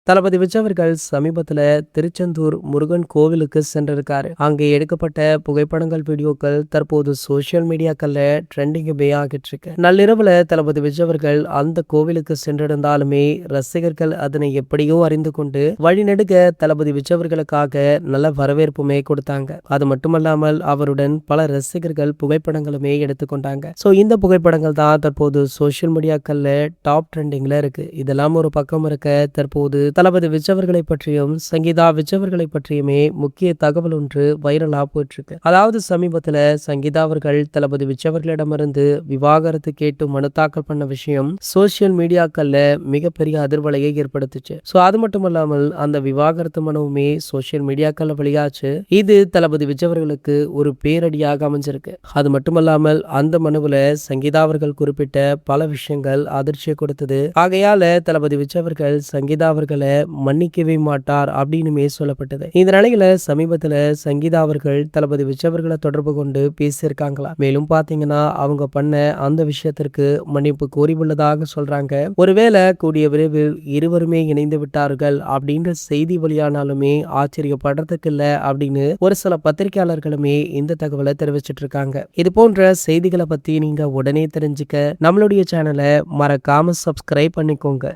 தளபதி விஜய் அவர்கள் சமீபத்துல திருச்செந்தூர் முருகன் கோவிலுக்கு சென்றிருக்காரு. அங்கே எடுக்கப்பட்ட புகைப்படங்கள், வீடியோக்கள் தற்போது சோசியல் மீடியாக்கள்ல ட்ரெண்டிங் ஆகிட்டு இருக்கு. நள்ளிரவுல தளபதி விஜய் அவர்கள் அந்த கோவிலுக்கு சென்றிருந்தாலுமே ரசிகர்கள் அதனை எப்படியோ அறிந்து கொண்டு வழிநெடுக தளபதி விஜய் அவர்களுக்காக நல்ல வரவேற்புமே கொடுத்தாங்க. அது மட்டுமல்லாமல் அவருடன் பல ரசிகர்கள் புகைப்படங்களுமே எடுத்துக்கொண்டாங்க. இந்த புகைப்படங்கள் தான் தற்போது சோசியல் மீடியாக்கள்ல டாப் ட்ரெண்டிங்ல இருக்கு. இதெல்லாம் ஒரு பக்கம் இருக்க, தற்போது தளபதி விஜய் அவர்களை பற்றியும் சங்கீதா விஜய் அவர்களை பற்றியுமே முக்கிய தகவல் ஒன்று வைரலா போயிட்டு இருக்கு. அதாவது சமீபத்துல சங்கீதா அவர்கள் தளபதி விஜய் அவர்களிடமிருந்து விவாகரத்து கேட்டு மனு தாக்கல் பண்ண விஷயம் சோசியல் மீடியாக்கள்ல மிகப்பெரிய அதிர்வலையை ஏற்படுத்துச்சு. அது மட்டுமல்லாமல் அந்த விவாகரத்து மனுவுமே சோசியல் மீடியாக்கள்ல வெளியாச்சு. இது தளபதி விஜய் அவர்களுக்கு ஒரு பேரடியாக அமைஞ்சிருக்கு. அது மட்டுமல்லாமல் அந்த மனுவுல சங்கீதா அவர்கள் குறிப்பிட்ட பல விஷயங்கள் அதிர்ச்சியை கொடுத்தது. ஆகையால தளபதி விஜய் அவர்கள் சங்கீதா அவர்களை மன்னிக்கவே மாட்டார் அப்படின்னுமே சொல்லப்பட்டது. இந்த நிலையில சமீபத்துல சங்கீதா அவர்கள் தளபதி விஜய் அவர்களை தொடர்பு கொண்டு பேசியிருக்காங்களா. மேலும் பாத்தீங்கன்னா அவங்க பண்ண அந்த விஷயத்திற்கு மன்னிப்பு கோரியுள்ளதாக சொல்றாங்க. ஒருவேளை கூடிய விரைவில் இருவருமே இணைந்து விட்டார்கள் அப்படின்ற செய்தி வெளியானாலுமே ஆச்சரியப்படுறதுக்கு இல்ல அப்படின்னு ஒரு சில பத்திரிகையாளர்களுமே இந்த தகவலை தெரிவிச்சிட்டு இருக்காங்க. இது போன்ற செய்திகளை பத்தி நீங்க உடனே தெரிஞ்சுக்க நம்மளுடைய சேனலை மறக்காம சப்ஸ்கிரைப் பண்ணிக்கோங்க.